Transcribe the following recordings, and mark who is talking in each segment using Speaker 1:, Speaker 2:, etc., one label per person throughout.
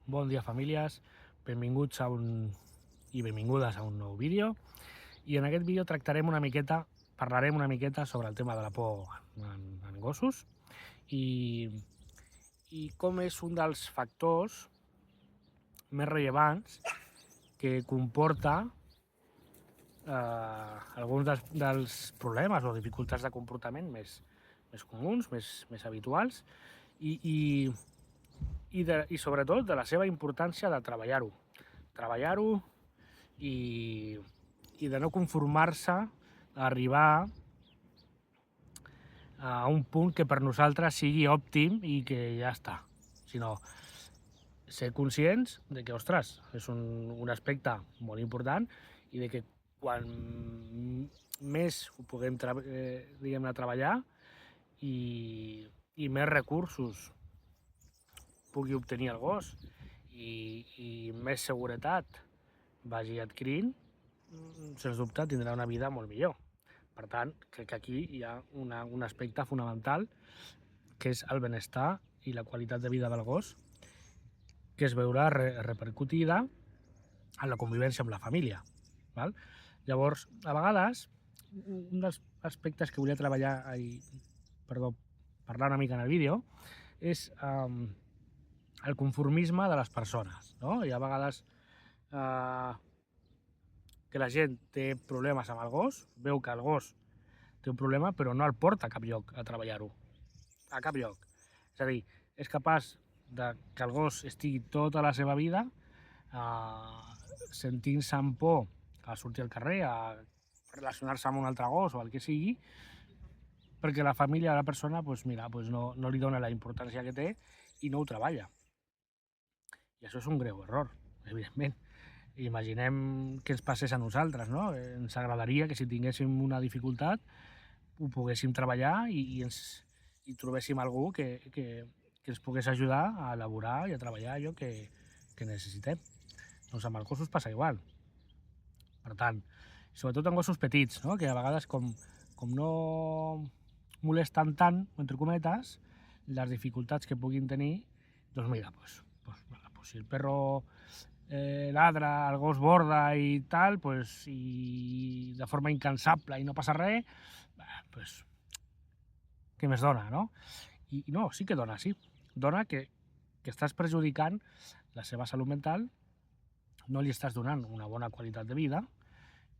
Speaker 1: Bon dia, famílies. Benvinguts i benvingudes a un nou vídeo. I en aquest vídeo parlarem una miqueta sobre el tema de la por en gossos i com és un dels factors més rellevants que comporta alguns dels problemes o dificultats de comportament més comuns, més habituals, i sobretot de la seva importància de treballar-ho i de no conformar-se a arribar a un punt que per nosaltres sigui òptim i que ja està, sinó ser conscients de que, ostres, és un aspecte molt important i de que quan més ho puguem treballar i més recursos pugui obtenir el gos i més seguretat vagi adquirint, sens dubte tindrà una vida molt millor. Per tant, crec que aquí hi ha un aspecte fonamental, que és el benestar i la qualitat de vida del gos, que es veurà repercutida en la convivència amb la família. Val? Llavors, a vegades, un dels aspectes que volia parlar una mica en el vídeo és el conformisme de les persones, no? Hi ha vegades que la gent té problemes amb el gos, veu que el gos té un problema, però no el porta a cap lloc a treballar-ho. A cap lloc. És a dir, és capaç de que el gos estigui tota la seva vida sentint-se amb por a sortir al carrer, a relacionar-se amb un altre gos o el que sigui, perquè la família de la persona no li dona la importància que té i no ho treballa. I això és un greu error, evidentment. Imaginem que ens passés a nosaltres, no? Ens agradaria que si tinguéssim una dificultat ho poguéssim treballar i trobéssim algú que ens pogués ajudar a elaborar i a treballar allò que necessitem. Doncs amb els gossos passa igual. Per tant, sobretot en gossos petits, no? Que a vegades com no molesten tant, entre cometes, les dificultats que puguin tenir, doncs mira, si el perro ladra, el gos borda i tal, i de forma incansable i no passa res, què més dona, no? I no, sí que dona, sí. Dona que estàs perjudicant la seva salut mental, no li estàs donant una bona qualitat de vida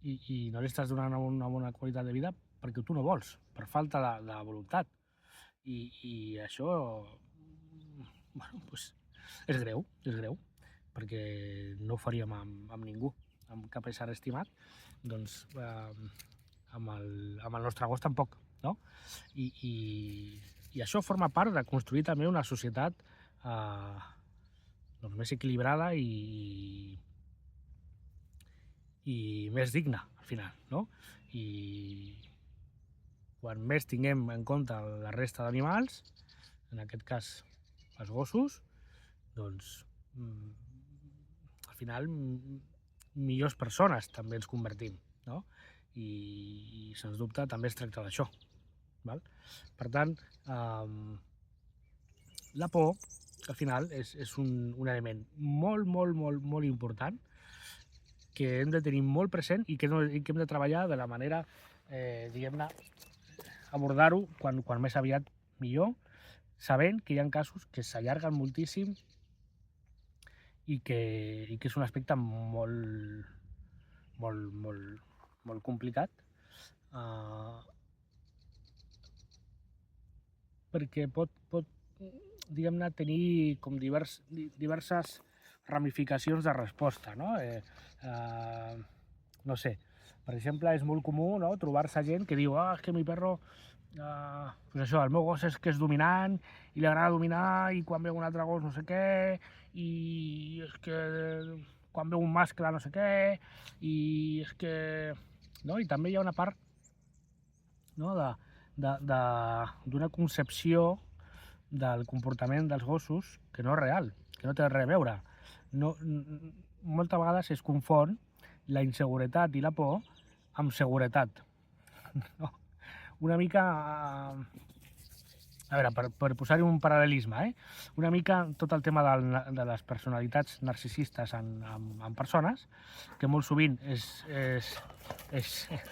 Speaker 1: i no li estàs donant una bona qualitat de vida perquè tu no vols, per falta de voluntat. I això és greu, perquè no ho faríem amb ningú, amb cap ésser estimat, doncs amb el nostre gos tampoc, no? I això forma part de construir també una societat més equilibrada i més digna, al final, no? I quan més tinguem en compte la resta d'animals, en aquest cas els gossos, doncs al final millors persones també ens convertim, no? I sens dubte també es tracta d'això. Per tant, la por al final és un element molt important que hem de tenir molt present i que hem de treballar de la manera, diguem-ne, abordar-ho quan més aviat millor, sabent que hi ha casos que s'allarguen moltíssim i que és un aspecte molt complicat, perquè pot diguem-ne, tenir com diverses ramificacions de resposta, no? No sé, per exemple, és molt comú, no, trobar-se gent que diu és que mi perro, el meu gos és que és dominant i li agrada dominar i quan veu un altre gos no sé què, i és que quan veu un mascle no sé què, i és que... No? I també hi ha una part, no, d'una concepció del comportament dels gossos que no és real, que no té res a veure. Moltes vegades es confon la inseguretat i la por amb seguretat. No? Una mica a veure, per posar-hi un paral·lelisme, una mica tot el tema de les personalitats narcisistes en persones, que molt sovint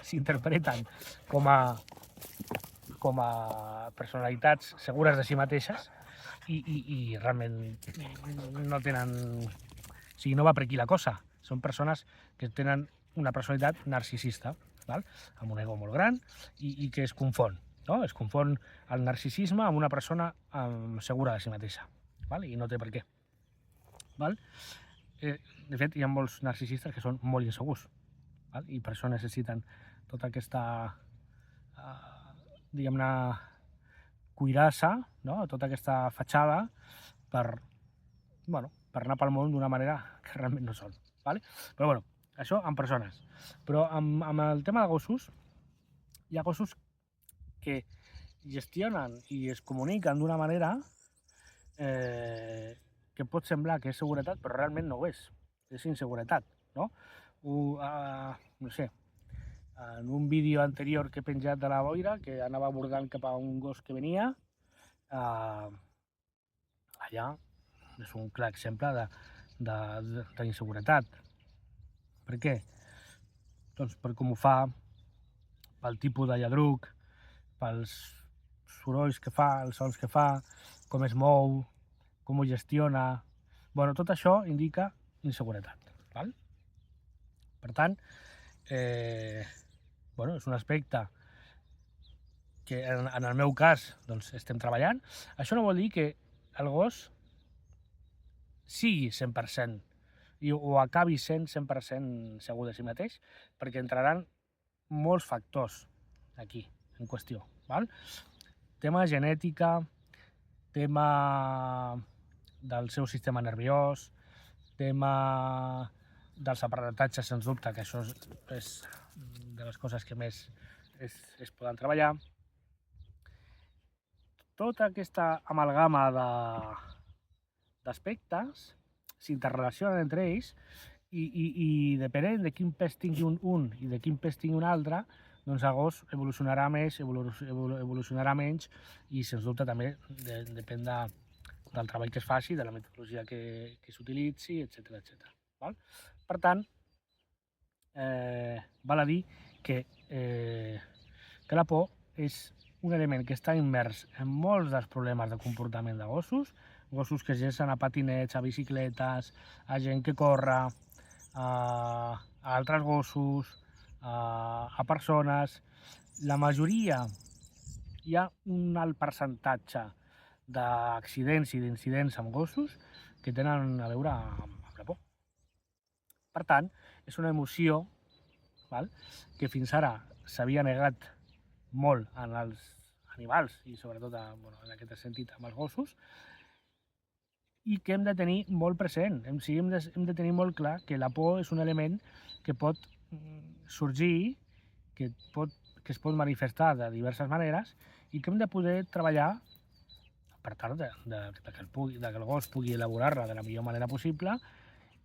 Speaker 1: s'interpreten com a personalitats segures de si mateixes i realment no tenen... O sigui, no va per aquí la cosa. Són persones que tenen una personalitat narcisista, val? Amb un ego molt gran i que es confon. No? Es confon el narcisisme amb una persona segura de si mateixa, val? I no té per què. Val? De fet, hi ha molts narcisistes que són molt insegurs, val? I per això necessiten tota aquesta, diguem-ne, cuirassa, no? Tota aquesta fatxada per anar pel món d'una manera que realment no són. Vale? Però bueno, això amb persones. Però amb el tema de gossos, hi ha gossos que gestionen i es comuniquen d'una manera que pot semblar que és seguretat, però realment no ho és. És inseguretat, no? No sé, en un vídeo anterior que he penjat de la boira, que anava abordant cap a un gos que venia, allà és un clar exemple d'inseguretat. Per què? Doncs per com ho fa, pel tipus de lladruc, pels sorolls que fa, els sons que fa, com es mou, com ho gestiona... Bueno, tot això indica inseguretat. Val? Per tant, és un aspecte que en el meu cas doncs, estem treballant. Això no vol dir que el gos sigui 100% o acabi sent 100% segur de si mateix, perquè entraran molts factors aquí en qüestió. Val? Tema genètica, tema del seu sistema nerviós, tema dels aprenentatges, sens dubte, que això és de les coses que més es poden treballar. Tota aquesta amalgama d'aspectes s'interrelacionen entre ells i depenent de quin pes tingui un i de quin pes tingui un altre, doncs el gos evolucionarà més, evolucionarà menys i, sens dubte, també depèn del treball que es faci, de la metodologia que s'utilitzi, etc. Val? Per tant, val a dir que la por és un element que està immers en molts dels problemes de comportament de gossos que es llencen a patinets, a bicicletes, a gent que corre, a altres gossos, a persones. La majoria, hi ha un alt percentatge d'accidents i d'incidents amb gossos que tenen a veure amb la por. Per tant, és una emoció, val, que fins ara s'havia negat molt en els animals i sobretot en aquest sentit amb els gossos, i que hem de tenir molt present. Hem de tenir molt clar que la por és un element que pot sorgir, que es pot manifestar de diverses maneres i que hem de poder treballar per tal que el gos pugui elaborar-la de la millor manera possible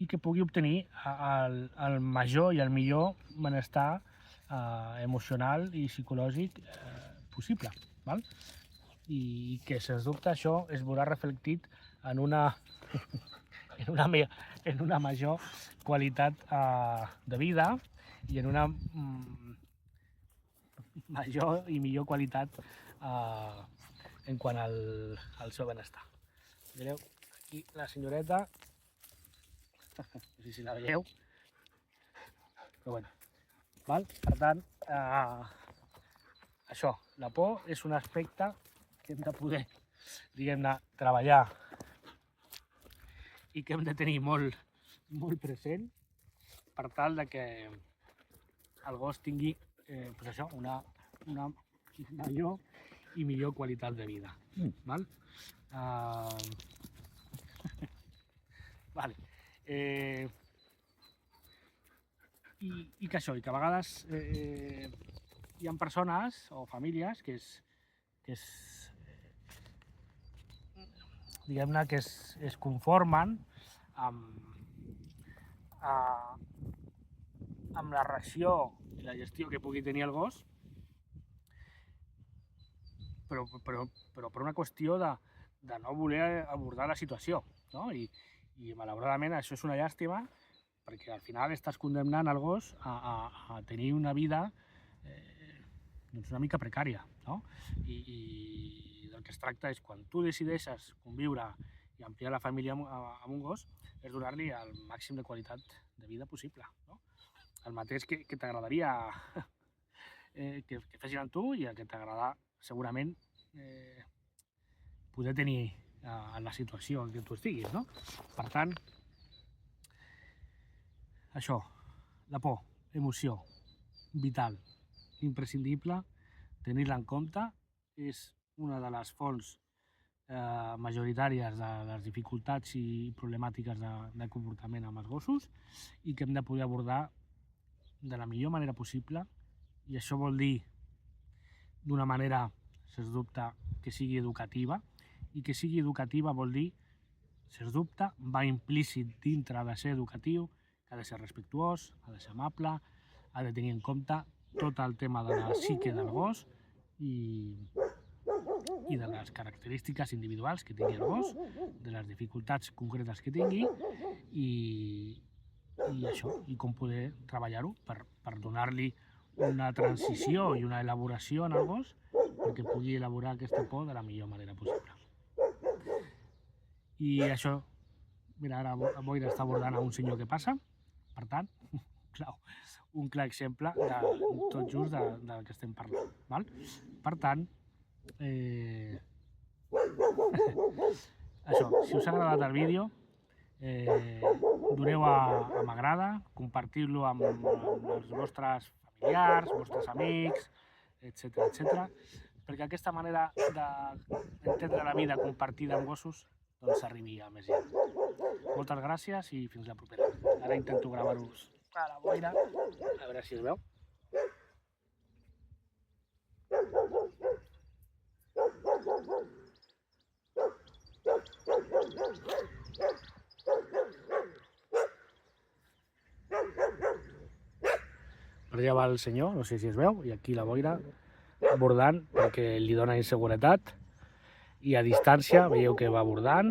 Speaker 1: i que pugui obtenir el major i el millor benestar emocional i psicològic possible. Val? I que, sens dubte, això es veurà reflectit en una major qualitat de vida i en una major i millor qualitat en quant al seu benestar. Mireu, aquí la senyoreta, no sé si la veieu, però bueno, val? Per tant, això, la por és un aspecte que hem de poder, diguem-ne, treballar i que hem de tenir molt, molt present per tal de que el gos tingui una major i millor qualitat de vida. Val? Vale. I que això, i que a vegades hi ha persones o famílies que diguem-ne que es conformen amb la reacció i la gestió que pugui tenir el gos però per una qüestió de no voler abordar la situació, no? I malauradament això és una llàstima, perquè al final estàs condemnant el gos a tenir una vida doncs una mica precària, no? I del que es tracta és, quan tu decideixes conviure i ampliar la família amb un gos, és donar-li el màxim de qualitat de vida possible, no? El mateix que t'agradaria que fessin amb tu i el que t'agrada segurament poder tenir en la situació en què tu estiguis, no? Per tant, això, la por, emoció, vital, imprescindible, tenir-la en compte, és una de les fonts majoritàries de les dificultats i problemàtiques de comportament amb els gossos i que hem de poder abordar de la millor manera possible, i això vol dir d'una manera, sens dubte, que sigui educativa, i que sigui educativa vol dir, sens dubte, va implícit dintre de ser educatiu, que ha de ser respectuós, ha de ser amable, ha de tenir en compte tot el tema de la psique del gos i de les característiques individuals que tingui el gos, de les dificultats concretes que tingui i això, i com poder treballar-ho per donar-li una transició i una elaboració en el gos perquè pugui elaborar aquesta por de la millor manera possible. I això, mira, ara Boira està abordant a un senyor que passa, per tant, un clar exemple de tot just del que estem parlant. Val? Per tant, això, si us ha agradat el vídeo, doneu a m'agrada, compartiu-lo amb els vostres familiars, vostres amics, etc, perquè aquesta manera d'entendre la vida compartida amb gossos doncs arribi a més gent. Moltes gràcies i fins la propera. Ara intento gravar-vos a la boira, a veure si es veu. Per allà va el senyor, no sé si es veu, i aquí la boira abordant perquè li dona inseguretat, i a distància veieu que va abordant.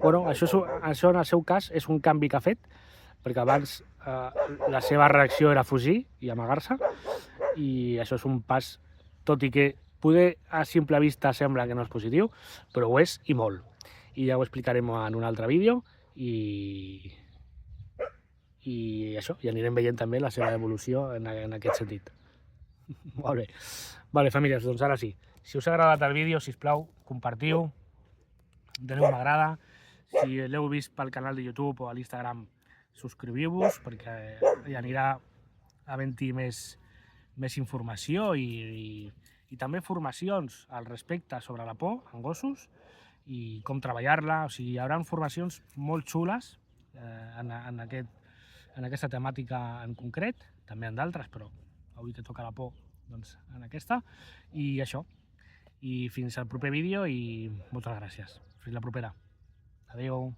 Speaker 1: Bueno, això en el seu cas és un canvi que ha fet, perquè abans la seva reacció era fugir i amagar-se, i això és un pas, tot i que poder a simple vista sembla que no és positiu, però ho és i molt. I ja ho explicarem en un altre vídeo i això, i anirem veient també la seva evolució en aquest sentit. Molt bé. Vale, famílies, doncs ara sí. Si us ha agradat el vídeo, sisplau, compartiu, doneu m'agrada. Si l'heu vist pel canal de YouTube o a l'Instagram, subscriviu-vos, perquè hi anirà havent-hi més informació i també formacions al respecte sobre la por en gossos i com treballar-la. O sigui, hi haurà formacions molt xules en aquesta temàtica en concret, també en d'altres, però avui que toca la por, doncs en aquesta. I això. I fins al proper vídeo i moltes gràcies. Fins la propera. Adéu.